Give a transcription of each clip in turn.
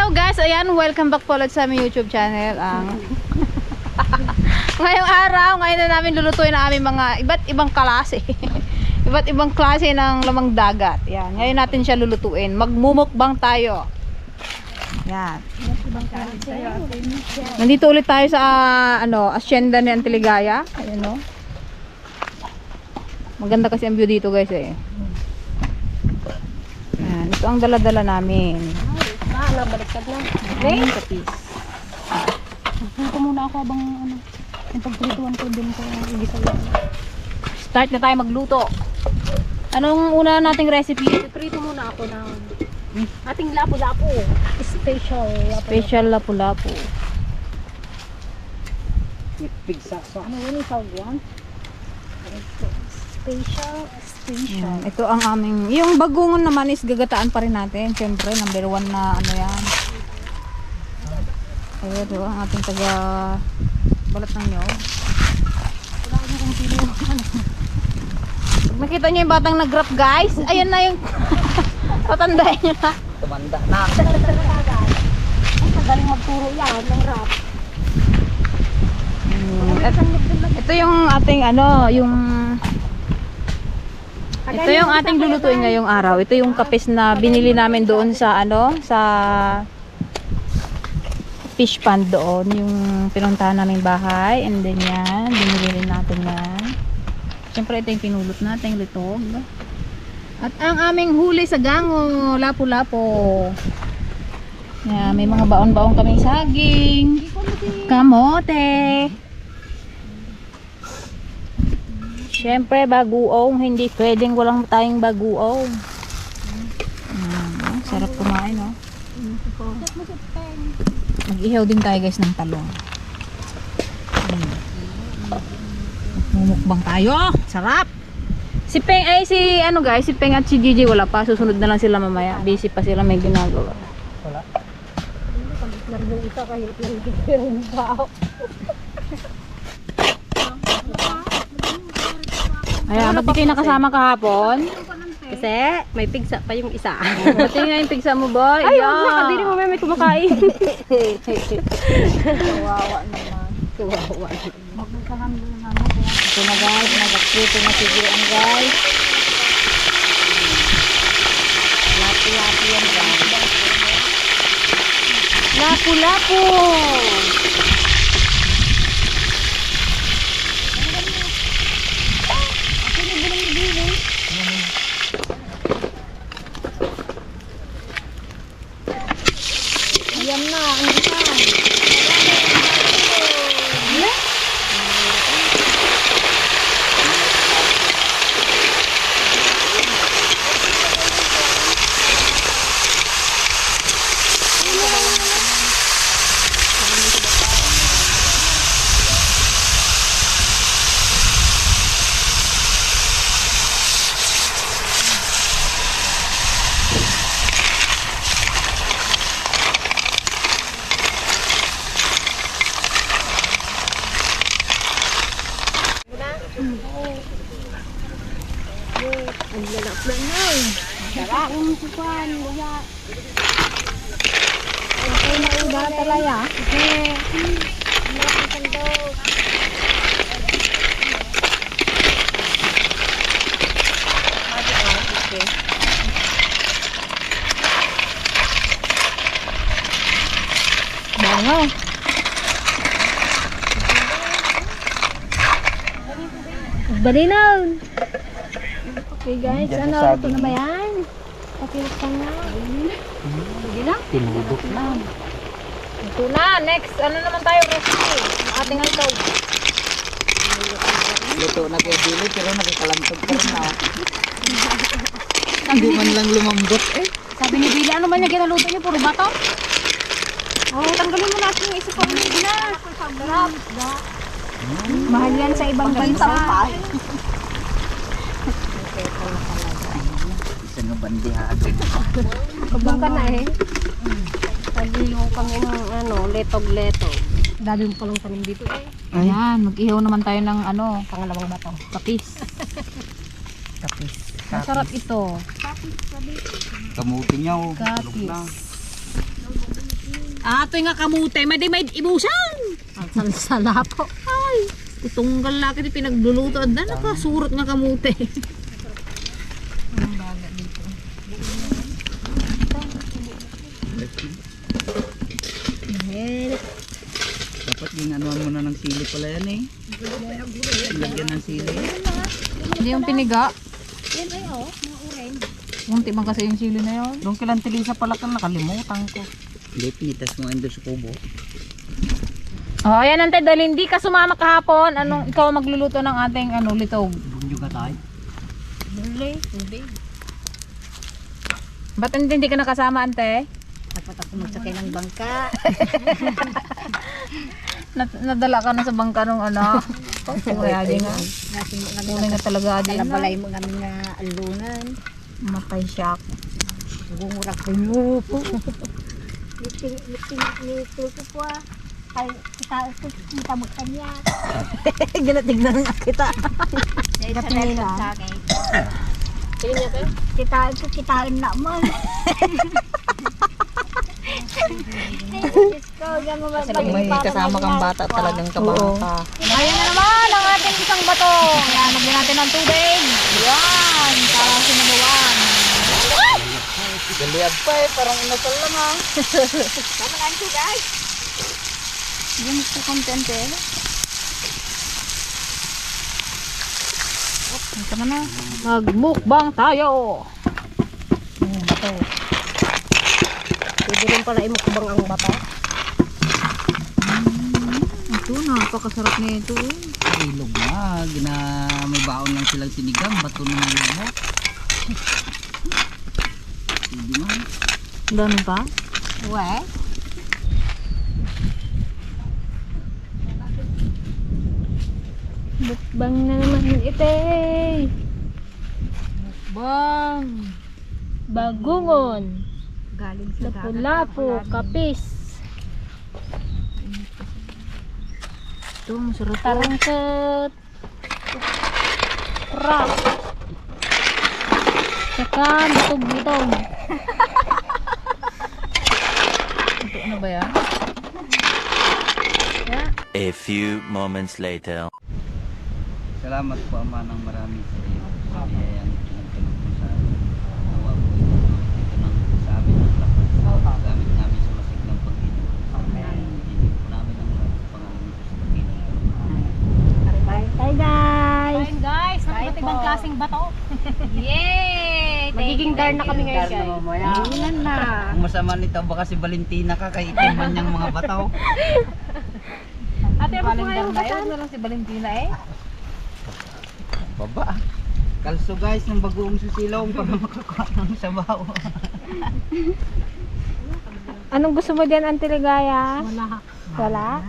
Hello guys, ayan, welcome back po ulit sa aming YouTube channel. Ngayong araw, ngayon na namin lulutuin ang aming mga iba't ibang klase. Iba't ibang klase ng lamang dagat. Yan, ngayon natin siya lulutuin. Magmumukbang tayo. Yan. Nandito ulit tayo sa asyenda ni Antiligaya. Ayan o. Maganda kasi ang view dito guys eh. Yan, ito ang dala-dala namin. Baliktad na. Ayan, kapis. Ito muna ako habang yung pagprituan ko din ko igisa yan. Start na tayo magluto. Anong una nating recipe? Prito muna ako ng ating lapu-lapu. Special lapu-lapu. Special lapu-lapu. Pigsa. Ano yun yung tawag yan? Special. Yan, ito ang aming, yung bagungon naman is gagataan pa rin natin. Siyempre, number 1 na ano yan. Ayan, ito ang ating taga balat ng nyo. Wala ko na kung sino yung Pag nakita nyo yung batang nag-rap guys, ayan na yung patandahin nyo na. Tumanda na. Ang magaling magturo yan ng rap. Ito yung ating ito yung ating lulutuin ngayong araw. Ito yung kapis na binili namin doon sa sa fish pond doon, yung pinuntahan naming bahay. And then yan, binili rin natin yan. Siyempre ito yung pinulot natin, litog. At ang aming huli sa gango, lapu-lapu. Yan, may mga baon-baon kaming saging, kamote. Siyempre, bagoong. Hindi pwedeng walang tayong bagoong. Sarap kumain, no? Mag-ihaw din tayo, guys, ng talong. Mumukbang tayo. Sarap! Si Peng, si Peng at si Gigi wala pa. Susunod na lang sila mamaya. Busy pa sila, may ginagawa. Wala. Nardong isa kahit yung bao. Ayan, ba't di kayo nakasama kahapon? Kasi may pigsa pa yung isa. Ba't nga yung pigsa mo, boy? Ay, wag na. Kadiri mo may kumakain. Kawawa naman. Kawawa. Magkakamdo na naman. Ito na guys, nagakito na siguran guys. Lapu-lapu yan guys. Lapu-lapu! Yan na, ang isa. Ang lalap na na. Sarap. Ang sukan. Luya. Ang na iba talaya. Bango. Balinaw. Okay guys, ito na ba yan? Pakilutan na. Hindi na? Tinudok na. Ito na. Next, naman tayo recipe? Ating alkaw. Luto na kay Billy pero nakakalantog pa rin na. Hindi man lang lumambot eh. Sabi ni Billy, ano ba niya ginaluto niyo? Puro bato? Oh, tanggalin mo natin yung isa pang hindi na. Sarap. Mahal yan sa ibang bansa. Isa nga bandihado. Kabang ka na eh. Pag-ihaw kami ng letog-letog. Dami mo palang tanim dito eh. Ayan, mag-ihaw naman tayo ng Pangalawang bato. kapis. Kapis. Masarap ito. Kamuti niya oh. Kapis. Ato nga kamute, may ibusan. Ang sala po. Ay, kutunggal laki di pinagluluto at na nakasurot nga kamute. Ang baga dito. Dapat ginanuan mo na ng sili pala yan eh. Lagyan ng sili. Hindi yung piniga. Yan ay mga orange. Munti man kasi yung sili na yun. Doon kilang tilisa pala kang nakalimutan ko. Hindi, pinitas mo ando sa kubo. Oh, ayan ante, dahil hindi ka sumama kahapon, anong ikaw magluluto ng ating litog? Bunyo ka tayo. Hindi. Ba't hindi ka nakasama ante? Dapat ako magsakay ng bangka. Nadala ka na sa bangka nung Kaya di nga. Tunay nga talaga di na. Kalabalay mo kami nga alunan. Matay shock. Gumurak ko mo po. Nito po ah. Ay, kita mo kanya. Ginatignan nga kita. Gatingin na. Kitain na mo. May kasama kang bata talagang kabangka. Ayan na naman ang ating isang bato. Yan, magyan natin ng tubig. Yan, para sinabawan. Galiyag pa eh, parang inasal lang ha. Tama lang ito guys. Yung gusto content eh. Ito na. Magmukbang tayo. Bato. Pwede rin pala imukbang ang bata. Ito, napakasarap na ito. Ilog na, may baon lang silang sinigang, bato na ng mo. Hindi na. Dami pa? Uwe. Mukbang na naman ito. Mukbang. Bagungon. Galing sa Lapu-lapu, kapis. Ito, masarap. Tarangkat. Crab. Tsaka bitog-bitog. Ito, ano ba yan? Yeah. A few moments later. Salamat po Ama ng marami sa iyo. Biyayang pinagkalog mo sa nawa po ito ng sa amin ang lakas. Gamit namin sa masiglang Panginoon. Amen. Hindi po namin ang pangalan nito sa Panginoon. Bye guys. Kain guys, iba't ibang klaseng bato. Yay! Magiging dar na kami ngayon guys. Ayun na. Ang masama nito baka si Valentina ka kay itiman niyang mga bataw. Ate, ako po ngayon kasan? Na lang si Valentina eh. Baba. Kalso guys ng bagoong susilong para makakuha ng sabaw. Anong gusto mo diyan, Auntie Ligaya? Wala. Wala?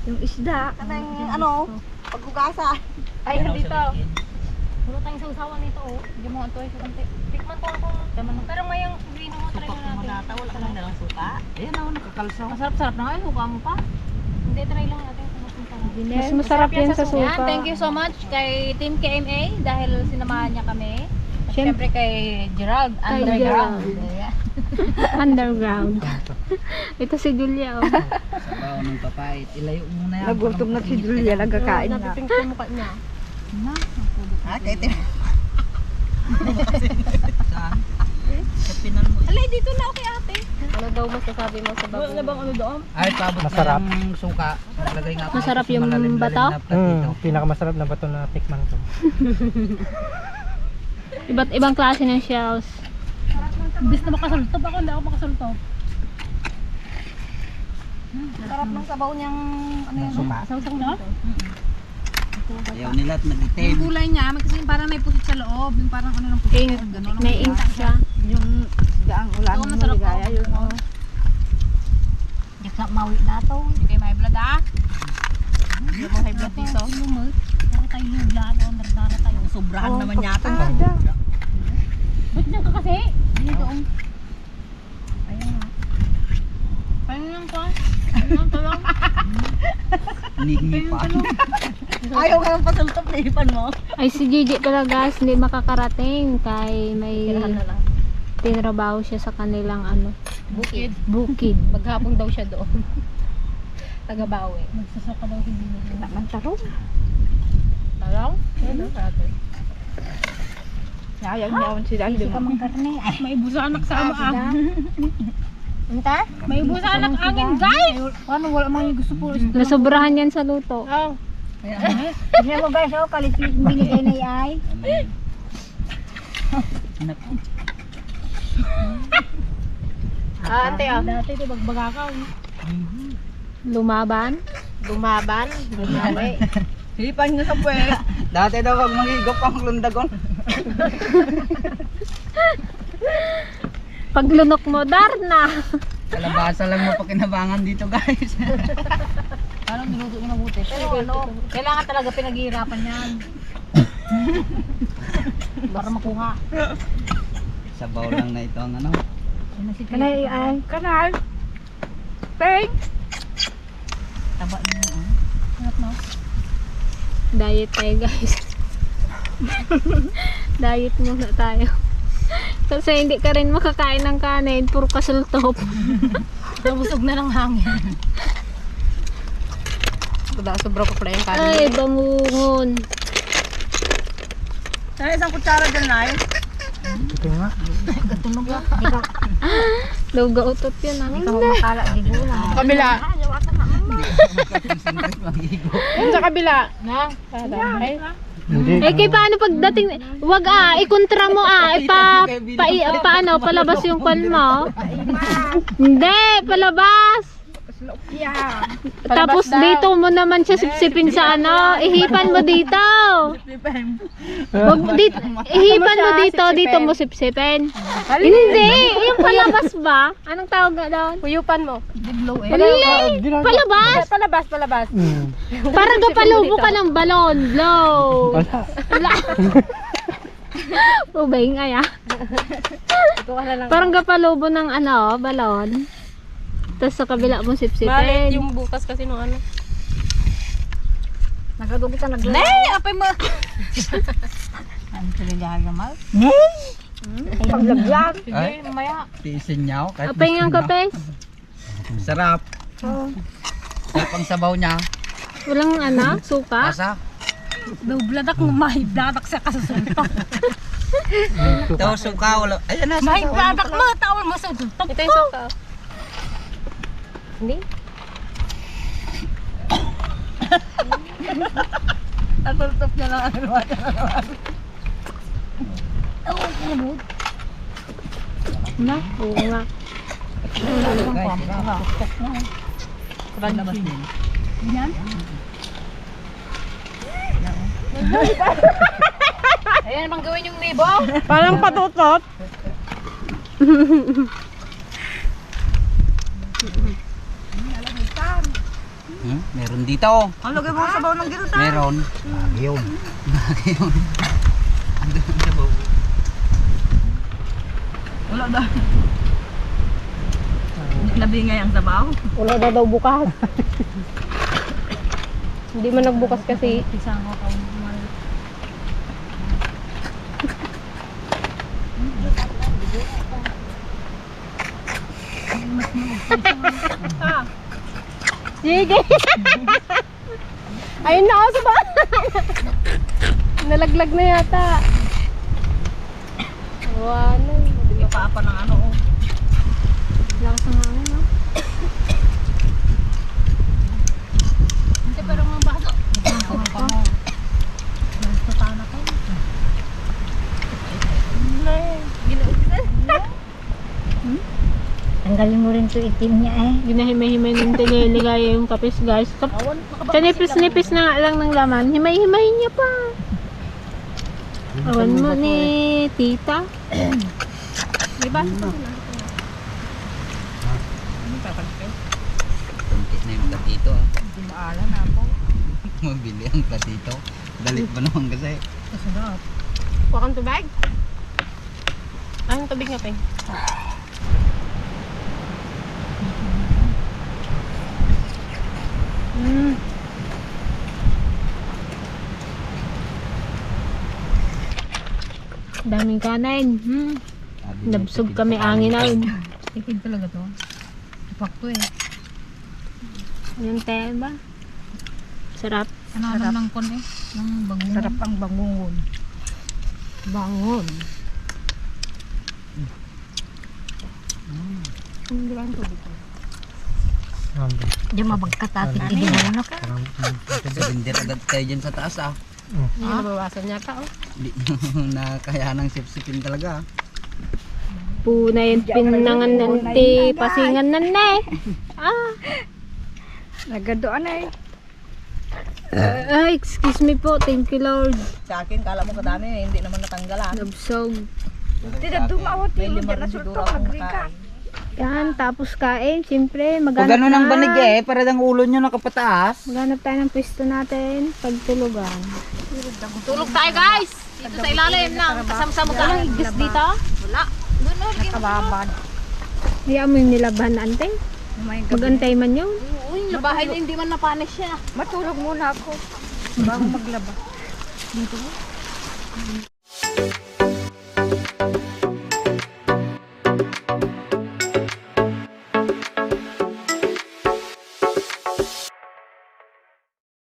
Yung isda. Kanang paggugasa. Ay, dito. Wala tayong sausawan nito oh. Hindi mo ito ay sukanti. Tikman ko ako. Pero ngayong vino mo try na natin. Wala ka lang dalang suka. Ayan ako nakakalso. Masarap-sarap na ngayon. Huwag mo pa. Hindi, try lang natin. Mas masarap yan sa suka. Yan, thank you so much kay Team KMA dahil sinamahan niya kami. At syempre kay Gerald, underground. Ayan. Underground. Ito si Julia oh. Sabaw ng papait. Ilayo muna yan. Nagutom na si Julia, nagkakain na. Napiting ko mukha niya. Ha? Kahit saan? Sa pinan mo. Alay, dito na okay ate. Ano daw masasabi mo sa bago? Ano bang ano doon? Ay, pabot Masarap. na yung suka. Naglagay nga ako Masarap sa yung malalim-lalim bato? na platito. Pinakamasarap na bato na tikman ko. Iba't ibang klase ng shells. Bis na makasultob ako, hindi ako makasultob. Sarap ng sabaw niyang ano yan. Suka. Sausang na? Ayaw nila at nag-itim. Yung kulay niya, kasi parang may pusit sa loob. Yung parang ano ng pusit. May intak siya. Yung daang ulan Oo, masarap po. yun. Diyak mawi na to. Hindi kayo may blood ah. Hindi mo high blood dito. Puro tayo lugla. Dara tayo. Sobrahan naman yata. Ba't dyan ka kasi? Ayun doon. Ayun nga. Ayun lang pa. Ayun lang talong. Nihipan. Ayaw ka ng pasultop na ipan mo. Ay si Gigi talaga hindi makakarating kay may Tinrabaho siya sa kanilang ano, Bukid. bukid. Maghapon daw siya doon. Tagabawi. Magsasaka daw hindi nila. Magtarong. Talong? Ano sa atin? Nayag-nyawan sila. Hindi mo. karne. Ay, May busa anak sa ama. Unta? May busa anak angin, guys! Paano wala mga gusto po? Nasobrahan yan sa luto. Oh. Tignan mo guys, oh, kalit yung binigay na ay. Ante, dati ito magbagakaw. Lumaban. Lumaban. Lumawi. Hipan nyo sa puwet. Dati daw pag manghigop ang lundagon. Paglunok mo, Darna. Kalabasa lang mo pakinabangan dito guys. Parang niluto niya mabuti. Pero ano, kailangan talaga pinaghihirapan yan. Para makuha. Sabaw lang na ito ang ano. Kanay ay. Kanal. Thanks. Taba niyo. Hanap mo. Diet tayo guys. Diet muna tayo. Kasi hindi ka rin makakain ng kanin, puro kasultop. Nabusog na ng hangin. Sobra pa pala yung kanin. Ay, bangungon. Sana isang kutsara dyan na eh. Ito nga. Tunog na. Luga utot yun. Ikaw makala, di gula. Kabila. Sa kabila. Na? Ay. Hindi. Eh, kay paano pagdating, wag ikontra mo paano, palabas yung kwan mo. Hindi, palabas. Yeah. Tapos dito mo naman siya sipsipin sa ano, ihipan mo dito. Wag mo dito, ihipan mo dito mo sipsipin. Hindi, yung palabas ba? Anong tawag nga doon? Huyupan mo. Diglow eh. Palabas. Palabas. Hmm. Parang gapalubo ka ng balon. Blow. Wala. Ubay nga ya. Ito ka na lang. Parang gapalubo ng ano, balon. Tapos sa kabila mo Malit sipsipin. yung bukas kasi nung ano. Nagadugi ka naglalaro. Nay, apay mo. Ano tuloy lahat naman? Paglaglag. Ay, Mamaya. tiisin niya ako. Apay nga kapes. Sarap. Sarap ang sabaw niya. Walang ano, suka. Asa? Bladak mo, mahibladak sa kasusuntok. Ito, suka. Wala. Ayan na, suka. Mahibladak mo, tawal mo sa suntok. Ito yung suka. Hindi. Nasultop niya lang ang ano. Na, oo nga. Guys, labas din. Ayan, bang gawin yung libo? Parang patutot. Meron dito. Ang lagay mo sa sabaw ng girutan. Meron. Yun. Yun. Andun ang sabaw. Wala daw. Labi nga yung sabaw. Wala daw bukas. Hindi man nagbukas kasi. Isang ako kung Sige. Ayun na ako sa ba? Nalaglag na yata. Wala. Hindi pa ng ano. Lakas ng hangin, no? Hindi, pero mga baso. Ang pamo. Nagtatana ko. Tanggalin mo rin to itim niya eh. Ginahimay-himay ng tiniligaya yung kapis guys. Sa nipis-nipis na nga lang ng laman, himay-himay niya pa. Awan mo ni tita. Diba? Kunti na yung platito. Hindi maalam na ako. Mabili ang platito. Dalit pa naman kasi. Masarap. Huwag kang tubig. Anong tubig nga, Peng? Daming kanin. Sabi Nabsog kami angin na. Tikid talaga to. Tupak to eh. Yung te ba? Sarap. Ano ng kon eh? Ng bangungon. Sarap ang bangungon. Bangon. Diyan mabagkatati. Hindi mo na ka. Bindir agad kayo dyan sa taas ah. Hindi nabawasan niya ka. Hindi na kaya ng sipsipin talaga. Puna yung pinangan nanti. Pasingan na na eh. Ah. Nagadoan eh. Ay, excuse me po. Thank you Lord. Sa akin, kala mo kadami, hindi naman natanggalan. Nabsog. Hindi dumawat May lima rin siguro akong nakain. Yan, tapos kain. Siyempre, Pag maghanap gano'n ang na. banig eh, para ang ulo nyo nakapataas. Maghanap tayo ng pwesto natin. Pagtulugan. Tulog tayo guys! Dito sa ilalim ng kasamsam ka. Walang igis dito? Wala. Doon o, nakababad. Hayaan mo yung nilaban na antay. Magantay man yun. Uy, yung bahay na hindi man napanis siya. Matulog muna ako. Bago maglaba. Dito mo.